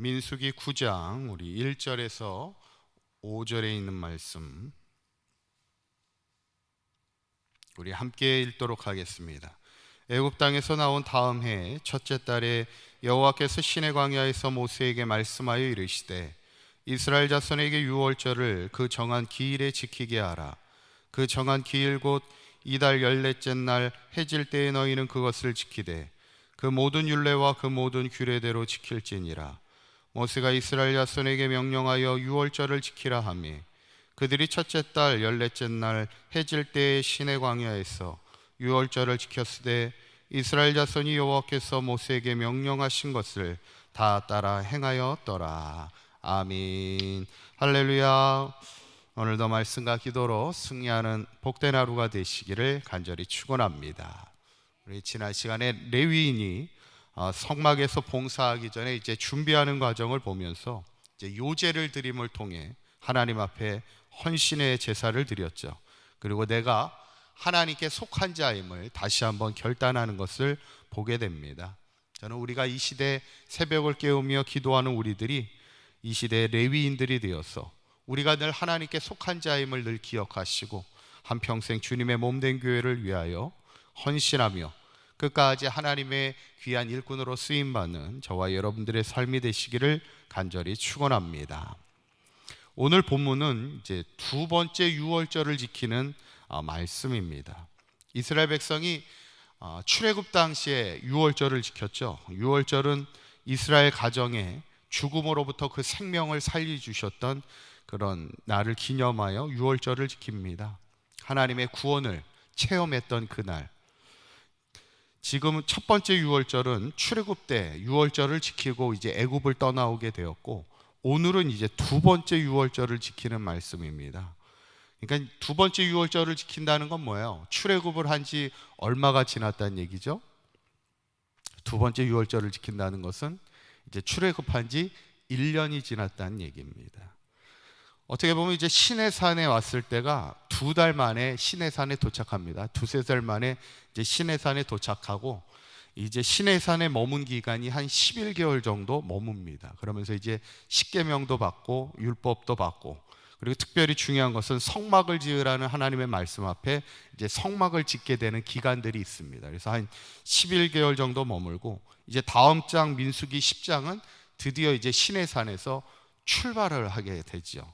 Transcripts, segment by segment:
민수기 9장 우리 1절에서 5절에 있는 말씀 우리 함께 읽도록 하겠습니다. 애굽 땅에서 나온 다음 해 첫째 달에 여호와께서 시내 광야에서 모세에게 말씀하여 이르시되 이스라엘 자손에게 유월절을 그 정한 기일에 지키게 하라. 그 정한 기일 곧 이달 14째 날 해질 때에 너희는 그것을 지키되 그 모든 율례와 그 모든 규례대로 지킬지니라. 모세가 이스라엘 자손에게 명령하여 유월절을 지키라 하며 그들이 첫째 달 14째 날 해질 때에 시내 광야에서 유월절을 지켰으되 이스라엘 자손이 여호와께서 모세에게 명령하신 것을 다 따라 행하였더라. 아멘. 할렐루야. 오늘도 말씀과 기도로 승리하는 복된 하루가 되시기를 간절히 축원합니다. 우리 지난 시간에 레위인이 성막에서 봉사하기 전에 이제 준비하는 과정을 보면서 이제 요제를 드림을 통해 하나님 앞에 헌신의 제사를 드렸죠. 그리고 내가 하나님께 속한 자임을 다시 한번 결단하는 것을 보게 됩니다. 저는 우리가 이 시대 새벽을 깨우며 기도하는 우리들이 이 시대의 레위인들이 되어서 우리가 늘 하나님께 속한 자임을 늘 기억하시고 한평생 주님의 몸된 교회를 위하여 헌신하며 끝까지 하나님의 귀한 일꾼으로 쓰임받는 저와 여러분들의 삶이 되시기를 간절히 축원합니다. 오늘 본문은 이제 두 번째 유월절을 지키는 말씀입니다. 이스라엘 백성이 출애굽 당시에 유월절을 지켰죠. 유월절은 이스라엘 가정에 죽음으로부터 그 생명을 살려주셨던 그런 날을 기념하여 유월절을 지킵니다. 하나님의 구원을 체험했던 그날. 지금 첫 번째 유월절은 출애굽 때 유월절을 지키고 이제 애굽을 떠나오게 되었고, 오늘은 이제 두 번째 유월절을 지키는 말씀입니다. 그러니까 두 번째 유월절을 지킨다는 건 뭐예요? 출애굽을 한 지 얼마가 지났다는 얘기죠? 두 번째 유월절을 지킨다는 것은 이제 출애굽한 지 1년이 지났다는 얘기입니다. 어떻게 보면 이제 시내산에 왔을 때가 두 달 만에 시내산에 도착합니다. 두세 달 만에 이제 시내산에 도착하고 이제 시내산에 머문 기간이 한 11개월 정도 머뭅니다. 그러면서 이제 십계명도 받고 율법도 받고, 그리고 특별히 중요한 것은 성막을 지으라는 하나님의 말씀 앞에 이제 성막을 짓게 되는 기간들이 있습니다. 그래서 한 11개월 정도 머물고 이제 다음 장 민수기 10장은 드디어 이제 시내산에서 출발을 하게 되죠.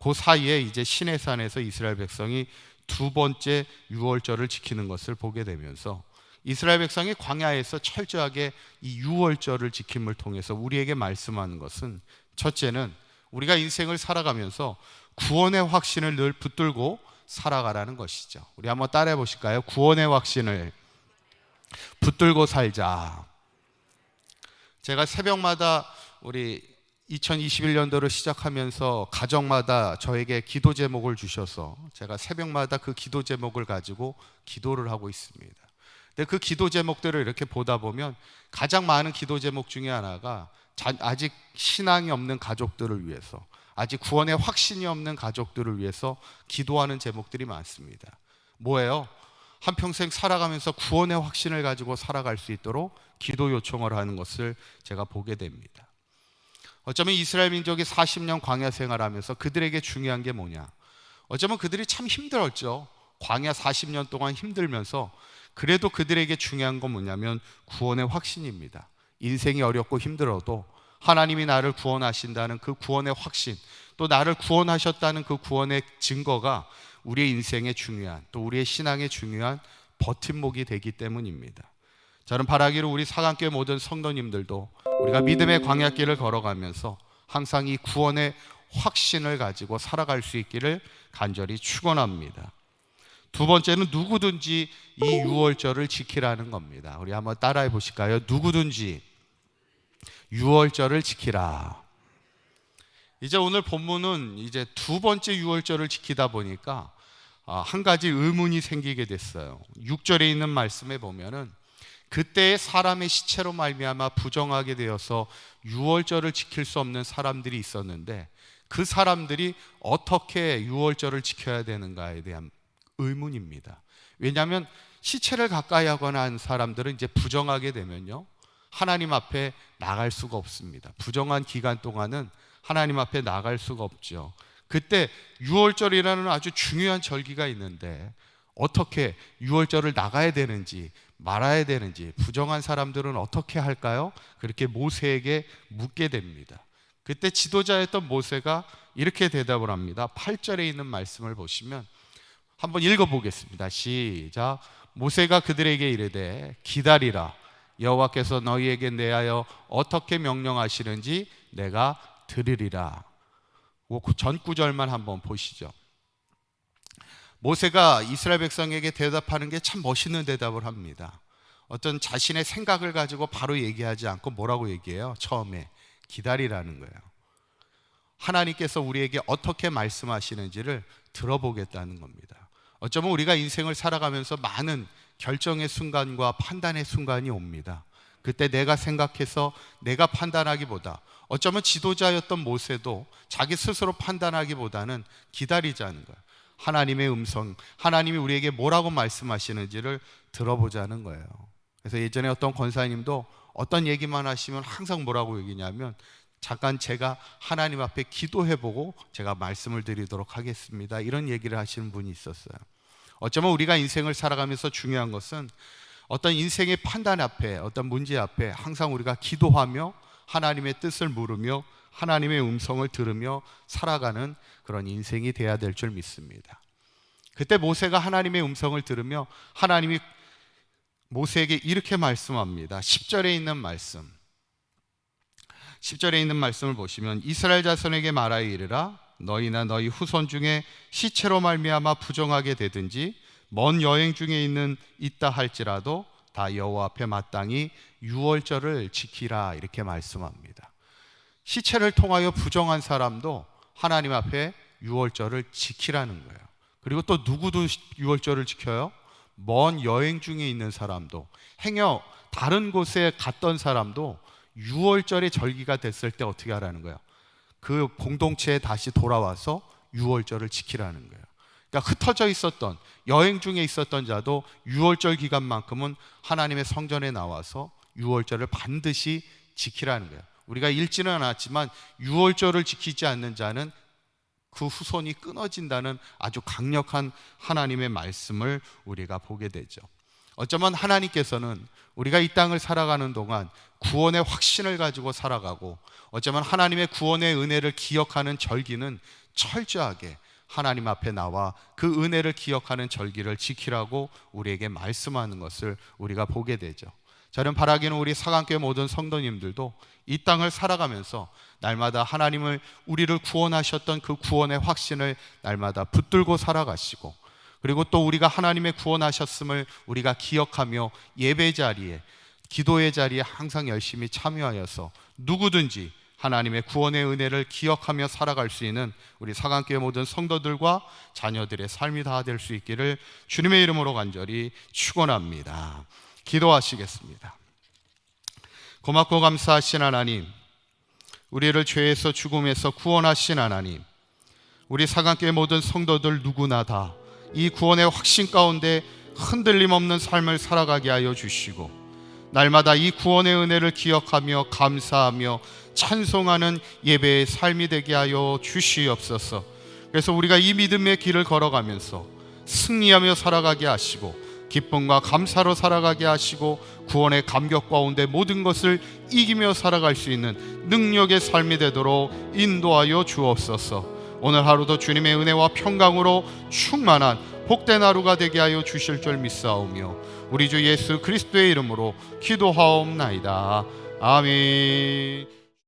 그 사이에 이제 시내산에서 이스라엘 백성이 두 번째 유월절을 지키는 것을 보게 되면서 이스라엘 백성이 광야에서 철저하게 이 유월절을 지킴을 통해서 우리에게 말씀하는 것은, 첫째는 우리가 인생을 살아가면서 구원의 확신을 늘 붙들고 살아가라는 것이죠. 우리 한번 따라해 보실까요? 구원의 확신을 붙들고 살자. 제가 새벽마다 우리 2021년도를 시작하면서 가정마다 저에게 기도 제목을 주셔서 제가 새벽마다 그 기도 제목을 가지고 기도를 하고 있습니다. 근데 그 기도 제목들을 이렇게 보다 보면 가장 많은 기도 제목 중에 하나가 아직 신앙이 없는 가족들을 위해서, 아직 구원의 확신이 없는 가족들을 위해서 기도하는 제목들이 많습니다. 뭐예요? 한평생 살아가면서 구원의 확신을 가지고 살아갈 수 있도록 기도 요청을 하는 것을 제가 보게 됩니다. 어쩌면 이스라엘 민족이 40년 광야 생활하면서 그들에게 중요한 게 뭐냐? 어쩌면 그들이 참 힘들었죠. 광야 40년 동안 힘들면서 그래도 그들에게 중요한 건 뭐냐면 구원의 확신입니다. 인생이 어렵고 힘들어도 하나님이 나를 구원하신다는 그 구원의 확신, 또 나를 구원하셨다는 그 구원의 증거가 우리의 인생에 중요한, 또 우리의 신앙에 중요한 버팀목이 되기 때문입니다. 저는 바라기를 우리 사강교회 모든 성도님들도 우리가 믿음의 광야길을 걸어가면서 항상 이 구원의 확신을 가지고 살아갈 수 있기를 간절히 축원합니다. 두 번째는 누구든지 이 유월절을 지키라는 겁니다. 우리 한번 따라해 보실까요? 누구든지 유월절을 지키라. 이제 오늘 본문은 이제 두 번째 유월절을 지키다 보니까 한 가지 의문이 생기게 됐어요. 6절에 있는 말씀에 보면은 그때 사람의 시체로 말미암아 부정하게 되어서 유월절을 지킬 수 없는 사람들이 있었는데 그 사람들이 어떻게 유월절을 지켜야 되는가에 대한 의문입니다. 왜냐하면 시체를 가까이 하거나 한 사람들은 이제 부정하게 되면요, 하나님 앞에 나갈 수가 없습니다. 부정한 기간 동안은 하나님 앞에 나갈 수가 없죠. 그때 유월절이라는 아주 중요한 절기가 있는데 어떻게 유월절을 나가야 되는지 말아야 되는지 부정한 사람들은 어떻게 할까요? 그렇게 모세에게 묻게 됩니다. 그때 지도자였던 모세가 이렇게 대답을 합니다. 8절에 있는 말씀을 보시면 한번 읽어보겠습니다. 시작. 모세가 그들에게 이르되 기다리라. 여호와께서 너희에게 대하여 어떻게 명령하시는지 내가 들으리라. 전 구절만 한번 보시죠. 모세가 이스라엘 백성에게 대답하는 게 참 멋있는 대답을 합니다. 어떤 자신의 생각을 가지고 바로 얘기하지 않고 뭐라고 얘기해요? 처음에 기다리라는 거예요. 하나님께서 우리에게 어떻게 말씀하시는지를 들어보겠다는 겁니다. 어쩌면 우리가 인생을 살아가면서 많은 결정의 순간과 판단의 순간이 옵니다. 그때 내가 생각해서 내가 판단하기보다 어쩌면 지도자였던 모세도 자기 스스로 판단하기보다는 기다리자는 거예요. 하나님의 음성, 하나님이 우리에게 뭐라고 말씀하시는지를 들어보자는 거예요. 그래서 예전에 어떤 권사님도 어떤 얘기만 하시면 항상 뭐라고 얘기냐면 잠깐 제가 하나님 앞에 기도해보고 제가 말씀을 드리도록 하겠습니다, 이런 얘기를 하시는 분이 있었어요. 어쩌면 우리가 인생을 살아가면서 중요한 것은 어떤 인생의 판단 앞에, 어떤 문제 앞에 항상 우리가 기도하며 하나님의 뜻을 물으며 하나님의 음성을 들으며 살아가는 그런 인생이 돼야 될 줄 믿습니다. 그때 모세가 하나님의 음성을 들으며 하나님이 모세에게 이렇게 말씀합니다. 10절에 있는 말씀, 10절에 있는 말씀을 보시면 이스라엘 자손에게 말하여 이르라. 너희나 너희 후손 중에 시체로 말미암아 부정하게 되든지 먼 여행 중에 있다 할지라도 다 여호와 앞에 마땅히 유월절을 지키라, 이렇게 말씀합니다. 시체를 통하여 부정한 사람도 하나님 앞에 유월절을 지키라는 거예요. 그리고 또 누구도 유월절을 지켜요? 먼 여행 중에 있는 사람도, 행여 다른 곳에 갔던 사람도 유월절의 절기가 됐을 때 어떻게 하라는 거예요? 그 공동체에 다시 돌아와서 유월절을 지키라는 거예요. 그러니까 흩어져 있었던, 여행 중에 있었던 자도 유월절 기간만큼은 하나님의 성전에 나와서 유월절을 반드시 지키라는 거예요. 우리가 읽지는 않았지만 유월절을 지키지 않는 자는 그 후손이 끊어진다는 아주 강력한 하나님의 말씀을 우리가 보게 되죠. 어쩌면 하나님께서는 우리가 이 땅을 살아가는 동안 구원의 확신을 가지고 살아가고, 어쩌면 하나님의 구원의 은혜를 기억하는 절기는 철저하게 하나님 앞에 나와 그 은혜를 기억하는 절기를 지키라고 우리에게 말씀하는 것을 우리가 보게 되죠. 저는 바라기는 우리 사강교회 모든 성도님들도 이 땅을 살아가면서 날마다 하나님을, 우리를 구원하셨던 그 구원의 확신을 날마다 붙들고 살아가시고, 그리고 또 우리가 하나님의 구원하셨음을 우리가 기억하며 예배 자리에, 기도의 자리에 항상 열심히 참여하여서 누구든지 하나님의 구원의 은혜를 기억하며 살아갈 수 있는 우리 사강교회 모든 성도들과 자녀들의 삶이 다 될 수 있기를 주님의 이름으로 간절히 축원합니다. 기도하시겠습니다. 고맙고 감사하신 하나님, 우리를 죄에서 죽음에서 구원하신 하나님, 우리 사강교회 모든 성도들 누구나 다 이 구원의 확신 가운데 흔들림 없는 삶을 살아가게 하여 주시고, 날마다 이 구원의 은혜를 기억하며 감사하며 찬송하는 예배의 삶이 되게 하여 주시옵소서. 그래서 우리가 이 믿음의 길을 걸어가면서 승리하며 살아가게 하시고, 기쁨과 감사로 살아가게 하시고, 구원의 감격 가운데 모든 것을 이기며 살아갈 수 있는 능력의 삶이 되도록 인도하여 주옵소서. 오늘 하루도 주님의 은혜와 평강으로 충만한 복된 하루가 되게 하여 주실 줄 믿사오며 우리 주 예수 그리스도의 이름으로 기도하옵나이다. 아멘.